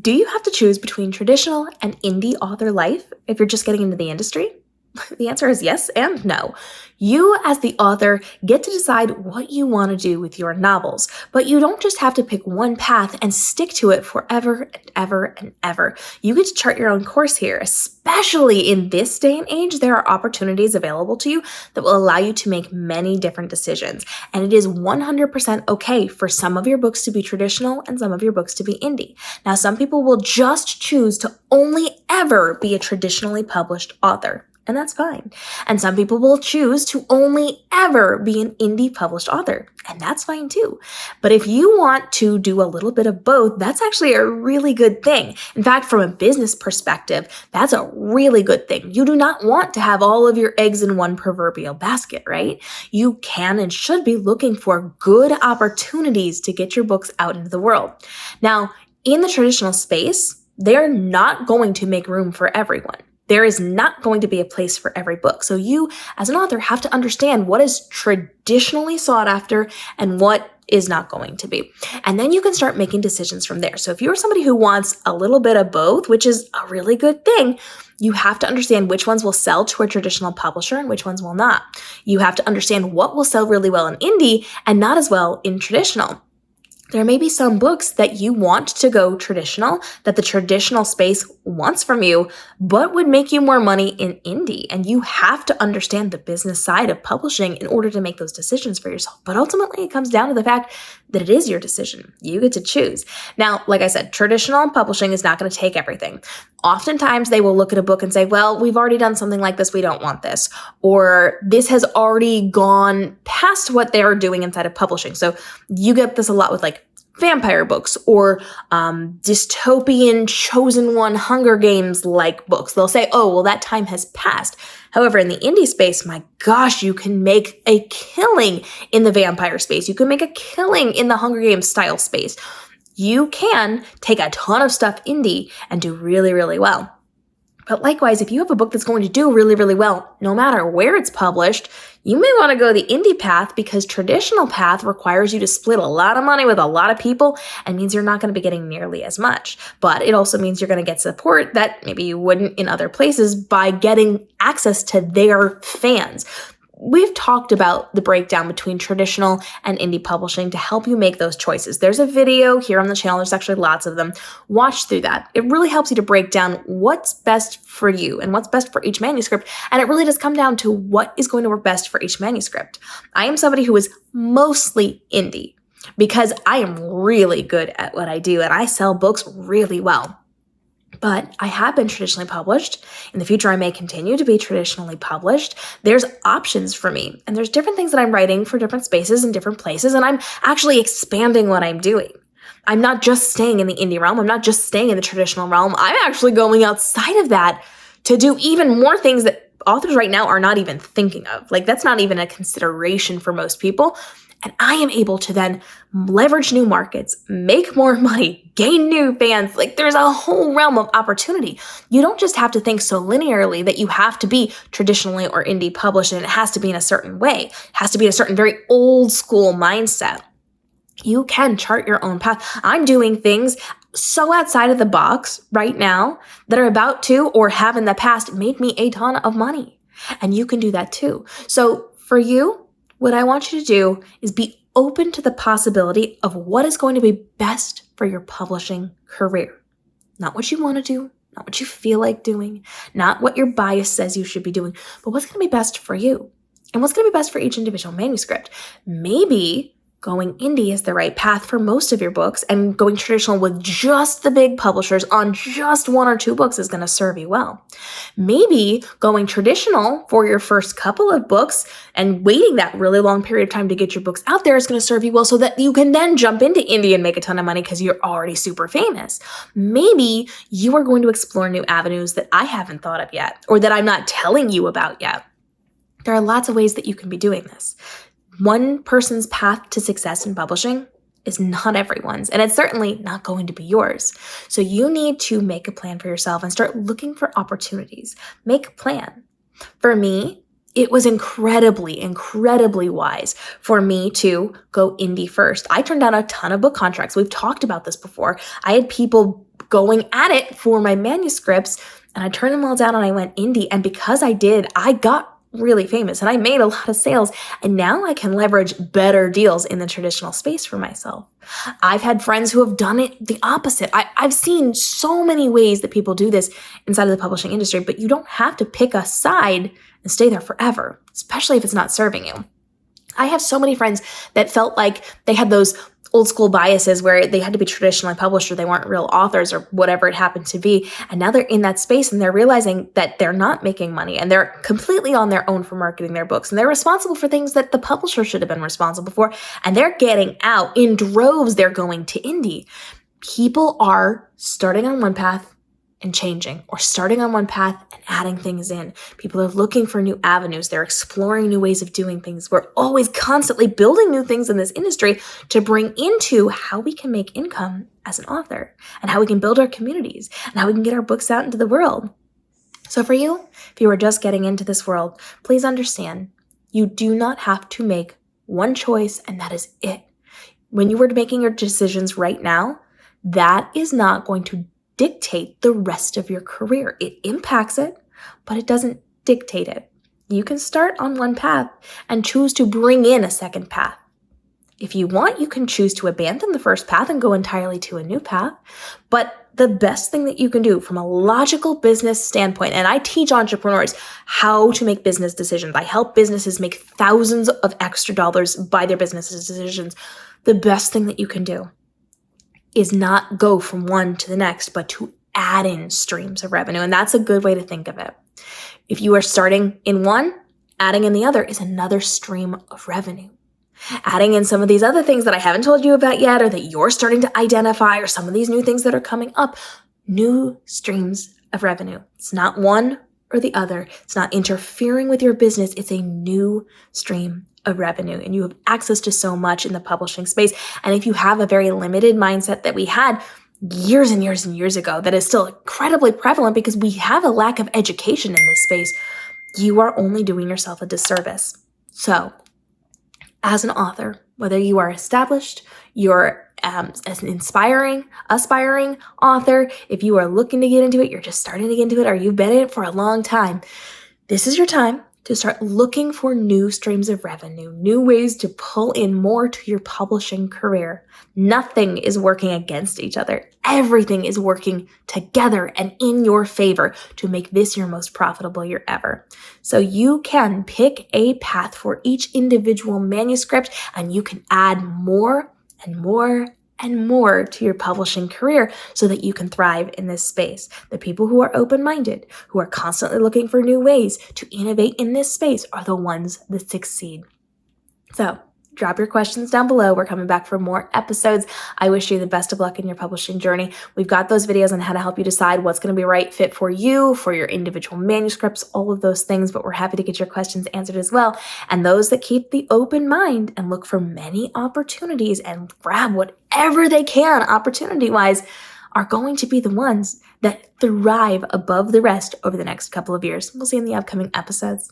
do you have to choose between traditional and indie author life if you're just getting into the industry? The answer is yes and no. You, as the author, get to decide what you want to do with your novels, but you don't just have to pick one path and stick to it forever and ever and ever. You get to chart your own course here, especially in this day and age. There are opportunities available to you that will allow you to make many different decisions, and it is 100% okay for some of your books to be traditional and some of your books to be indie. Now, some people will just choose to only ever be a traditionally published author, and that's fine. And some people will choose to only ever be an indie published author, and that's fine too. But if you want to do a little bit of both, that's actually a really good thing. In fact, from a business perspective, that's a really good thing. You do not want to have all of your eggs in one proverbial basket, right? You can and should be looking for good opportunities to get your books out into the world. Now, in the traditional space, they're not going to make room for everyone. There is not going to be a place for every book. So you, as an author, have to understand what is traditionally sought after and what is not going to be. And then you can start making decisions from there. So if you're somebody who wants a little bit of both, which is a really good thing, you have to understand which ones will sell to a traditional publisher and which ones will not. You have to understand what will sell really well in indie and not as well in traditional. There may be some books that you want to go traditional, that the traditional space wants from you, but would make you more money in indie. And you have to understand the business side of publishing in order to make those decisions for yourself. But ultimately, it comes down to the fact that it is your decision. You get to choose. Now, like I said, traditional publishing is not going to take everything. Oftentimes, they will look at a book and say, well, we've already done something like this. We don't want this. Or this has already gone past what they're doing inside of publishing. So you get this a lot with like vampire books or dystopian chosen one Hunger Games like books. They'll say, oh, well, that time has passed. However, in the indie space, my gosh, you can make a killing in the vampire space. You can make a killing in the Hunger Games style space. You can take a ton of stuff indie and do really, really well. But likewise, if you have a book that's going to do really, really well, no matter where it's published, you may want to go the indie path because traditional path requires you to split a lot of money with a lot of people and means you're not going to be getting nearly as much. But it also means you're going to get support that maybe you wouldn't in other places by getting access to their fans. We've talked about the breakdown between traditional and indie publishing to help you make those choices. There's a video here on the channel. There's actually lots of them. Watch through that. It really helps you to break down what's best for you and what's best for each manuscript. And it really does come down to what is going to work best for each manuscript. I am somebody who is mostly indie because I am really good at what I do and I sell books really well. But I have been traditionally published. In the future, I may continue to be traditionally published. There's options for me, and there's different things that I'm writing for different spaces and different places, and I'm actually expanding what I'm doing. I'm not just staying in the indie realm. I'm not just staying in the traditional realm. I'm actually going outside of that to do even more things that authors right now are not even thinking of. Like, that's not even a consideration for most people. And I am able to then leverage new markets, make more money, gain new fans. Like, there's a whole realm of opportunity. You don't just have to think so linearly that you have to be traditionally or indie published and it has to be in a certain way. It has to be in a certain very old school mindset. You can chart your own path. I'm doing things so outside of the box right now that are about to or have in the past made me a ton of money. And you can do that too. So for you, what I want you to do is be open to the possibility of what is going to be best for your publishing career. Not what you want to do, not what you feel like doing, not what your bias says you should be doing, but what's going to be best for you and what's going to be best for each individual manuscript. Maybe going indie is the right path for most of your books, and going traditional with just the big publishers on just one or two books is going to serve you well. Maybe going traditional for your first couple of books and waiting that really long period of time to get your books out there is going to serve you well so that you can then jump into indie and make a ton of money because you're already super famous. Maybe you are going to explore new avenues that I haven't thought of yet or that I'm not telling you about yet. There are lots of ways that you can be doing this. One person's path to success in publishing is not everyone's, and it's certainly not going to be yours. So you need to make a plan for yourself and start looking for opportunities. Make a plan. For me, It was incredibly, incredibly wise for me to go indie first. I turned down a ton of book contracts. We've talked about this before. I had people going at it for my manuscripts, and I turned them all down and I went indie. And because I did, I got really famous and I made a lot of sales. And now I can leverage better deals in the traditional space for myself. I've had friends who have done it the opposite. I've seen so many ways that people do this inside of the publishing industry, but you don't have to pick a side and stay there forever, especially if it's not serving you. I have so many friends that felt like they had those old school biases where they had to be traditionally published or they weren't real authors or whatever it happened to be. And now they're in that space and they're realizing that they're not making money and they're completely on their own for marketing their books. And they're responsible for things that the publisher should have been responsible for. And they're getting out in droves. They're going to indie. People are starting on one path and changing, or starting on one path and adding things in. People are looking for new avenues. They're exploring new ways of doing things. We're always constantly building new things in this industry to bring into how we can make income as an author and how we can build our communities and how we can get our books out into the world. So for you, if you are just getting into this world, please understand you do not have to make one choice and that is it. When you are making your decisions right now, that is not going to dictate the rest of your career. It impacts it, but it doesn't dictate it. You can start on one path and choose to bring in a second path. If you want, you can choose to abandon the first path and go entirely to a new path. But the best thing that you can do from a logical business standpoint, and I teach entrepreneurs how to make business decisions. I help businesses make thousands of extra dollars by their business decisions. The best thing that you can do is not go from one to the next, but to add in streams of revenue. And that's a good way to think of it. If you are starting in one, adding in the other is another stream of revenue. Adding in some of these other things that I haven't told you about yet, or that you're starting to identify, or some of these new things that are coming up, new streams of revenue. It's not one or the other. It's not interfering with your business. It's a new stream of revenue, and you have access to so much in the publishing space. And if you have a very limited mindset that we had years and years and years ago, that is still incredibly prevalent because we have a lack of education in this space, you are only doing yourself a disservice. So as an author, whether you are established, you're as an aspiring author, if you are looking to get into it, you're just starting to get into it, or you've been in it for a long time, this is your time to start looking for new streams of revenue, new ways to pull in more to your publishing career. Nothing is working against each other. Everything is working together and in your favor to make this your most profitable year ever. So you can pick a path for each individual manuscript, and you can add more and more and more to your publishing career so that you can thrive in this space. The people who are open-minded, who are constantly looking for new ways to innovate in this space, are the ones that succeed. So drop your questions down below. We're coming back for more episodes. I wish you the best of luck in your publishing journey. We've got those videos on how to help you decide what's going to be right fit for you, for your individual manuscripts, all of those things, but we're happy to get your questions answered as well. And those that keep the open mind and look for many opportunities and grab whatever they can opportunity-wise are going to be the ones that thrive above the rest over the next couple of years. We'll see you in the upcoming episodes.